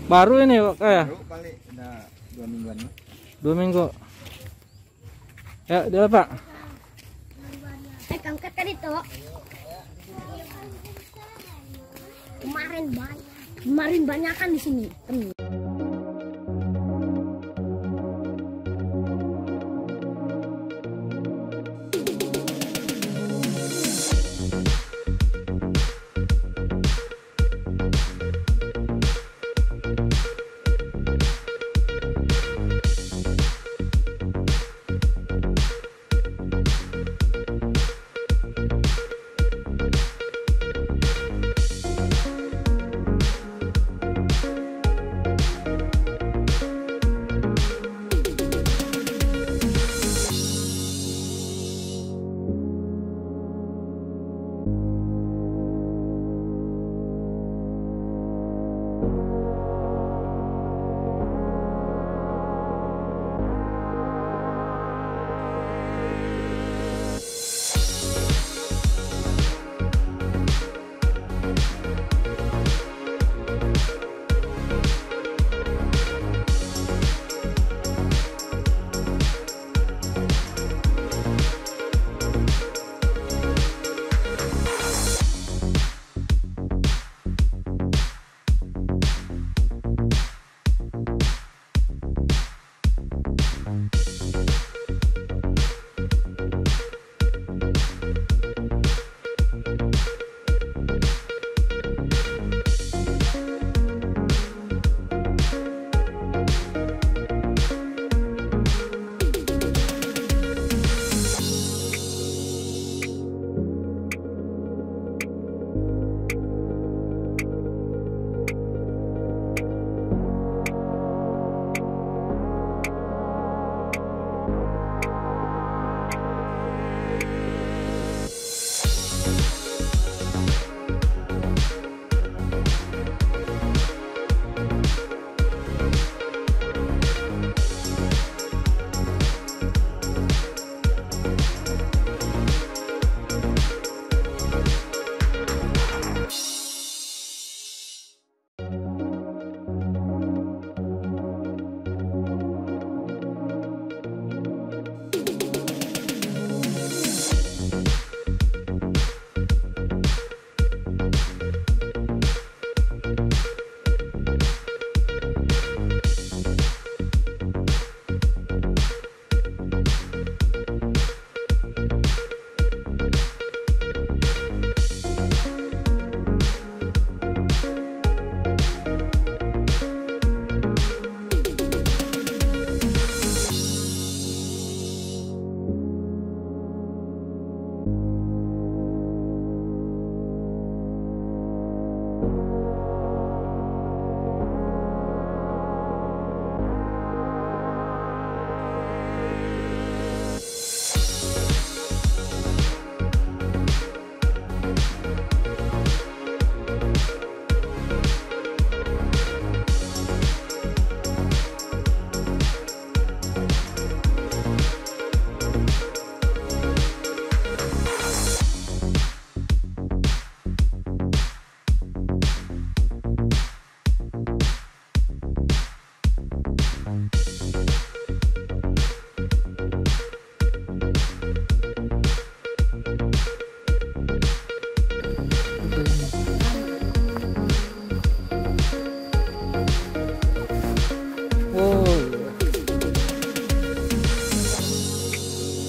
Baru ini Pak ya? Baru kali udah 2 mingguan. 2 minggu. Ya, dia Pak. Kangkat kan itu. Kemarin banyak kan di sini.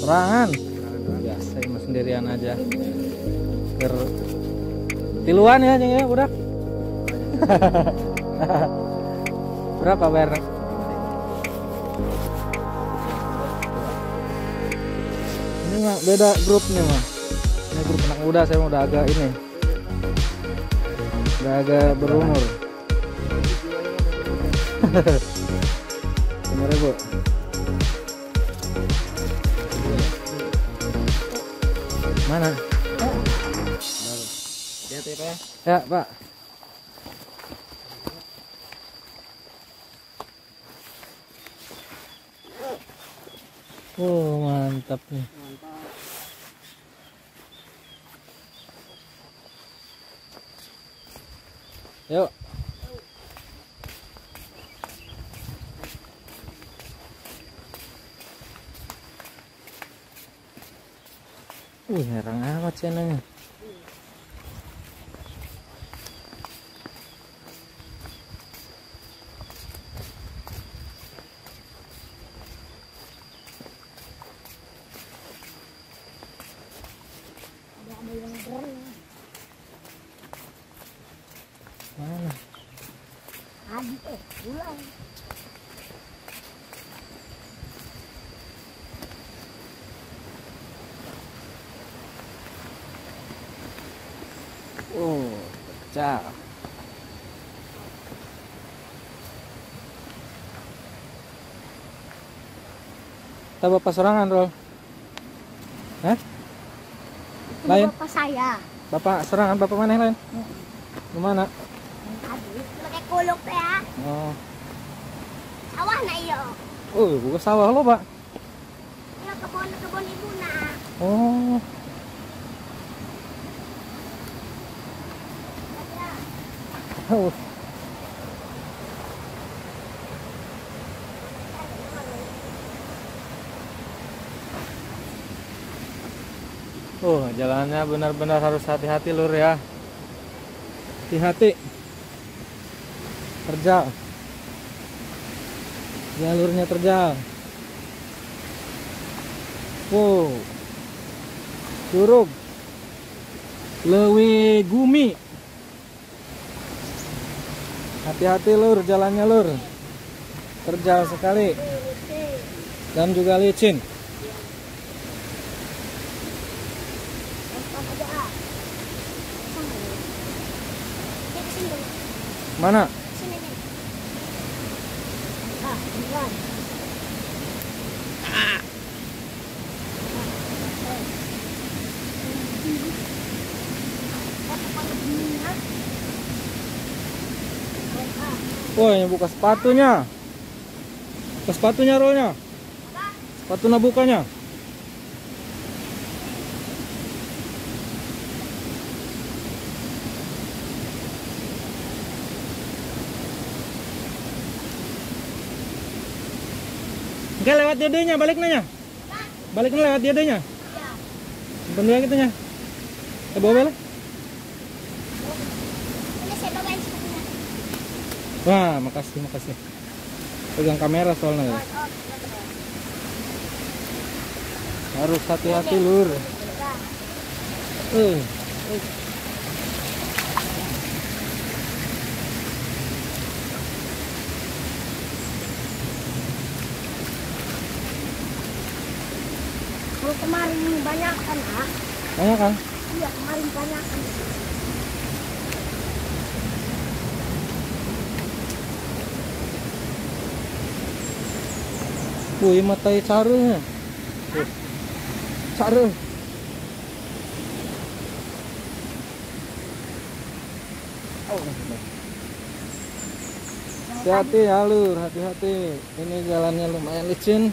Serangan. Biasa emang sendirian aja. Tiluan ya Cing ya, budak. Berapa bayarnya? Ini mah beda grupnya mah. Ini grup anak muda, saya udah agak ini. Udah agak berumur. 5.000. Mana? Hati-hati Pak. Ya Pak. Oh mantap nih. Yuk. Herang amat cenanya. Ada yang berenang. Mana? Adik pulang. Oh, pecah. Kita bapak serangan, Rol. Hah? Itu Lain? bapak saya. Bapak serangan, bapak mana yang lain? Gimana? Adik pakai kuluk ya. Oh. Sawah na iyo. Oh, buka sawah lo, Pak. Ya kebun ibu na. Oh. Oh. Jalannya benar-benar harus hati-hati, Lur ya. Hati-hati. Terjal. Jalurnya terjal. Wow. Curug. Lewi Gumi. Hati-hati, Lur, jalannya, Lur. Terjal sekali. Dan juga licin. Mana? Sini nih. Ah, bukan. Wah, yang buka sepatunya. Buka sepatunya, Rolnya. Sepatu bukanya. Oke, lewat dedenya, balik nanya. Balik lewat dedenya. Bener gitu nya. Bawa balik. Ini saya bawain sepatunya. Wah, makasih, makasih. Pegang kamera soalnya ya. Harus hati-hati, Lur. Eh. Kalau kemarin banyak kan, ah? Banyak kan? Iya, kemarin banyak kan. Wih, matai carunya. Caru. Hati-hati ya, Lur, hati-hati. Ini jalannya lumayan licin.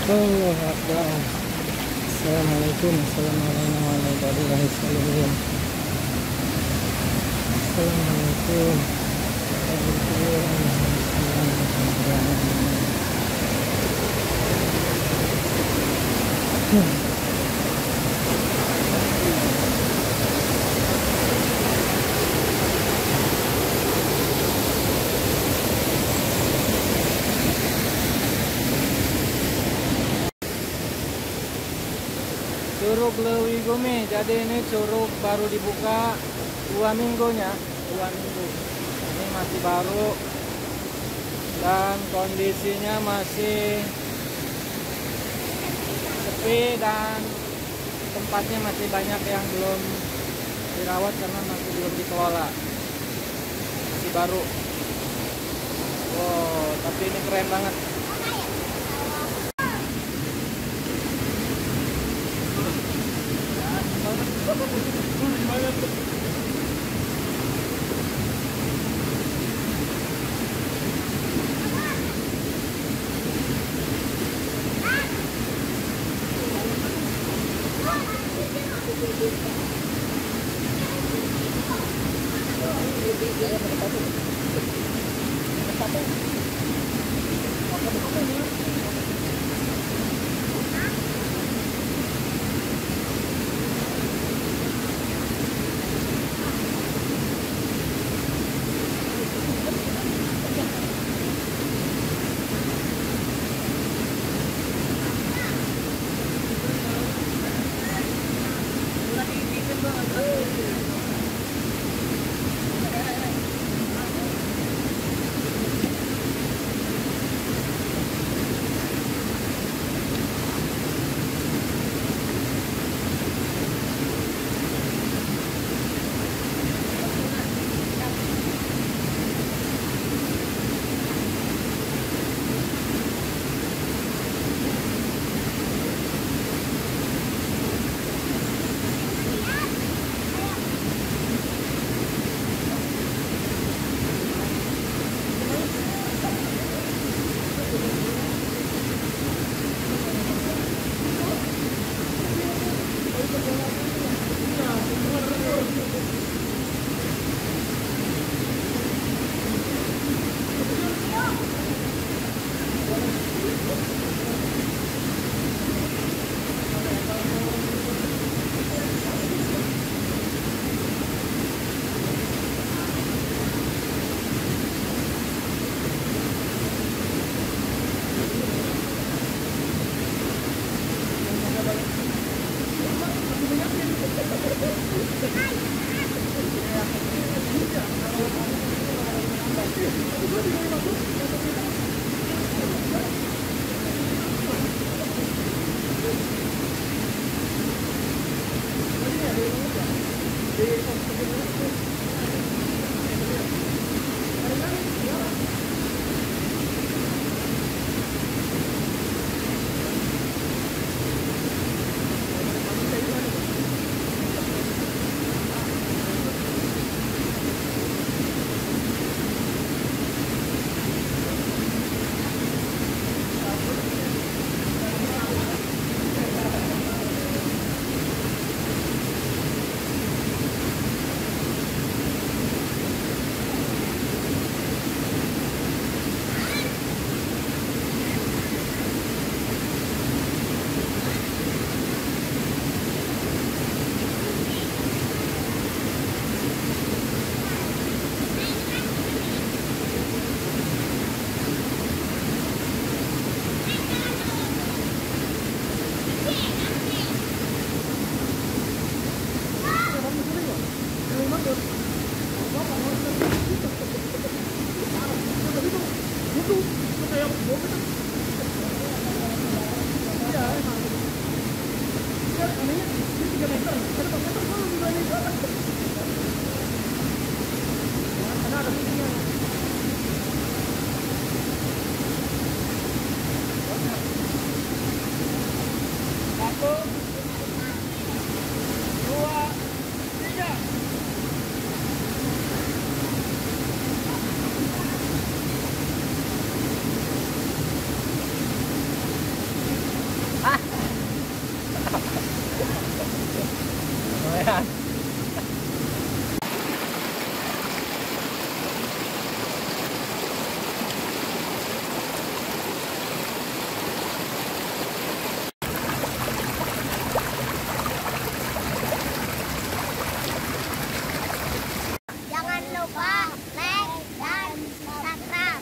Allahu Akbar. Assalamualaikum warahmatullahi wabarakatuh. Assalamualaikum warahmatullahi. Curug Lewi Gumi. Jadi ini curug baru dibuka 2 minggunya, 2 minggu. Ini masih baru dan kondisinya masih sepi dan tempatnya masih banyak yang belum dirawat karena masih belum dikelola. Masih baru. Wow, tapi ini keren banget. Jangan lupa like dan subscribe.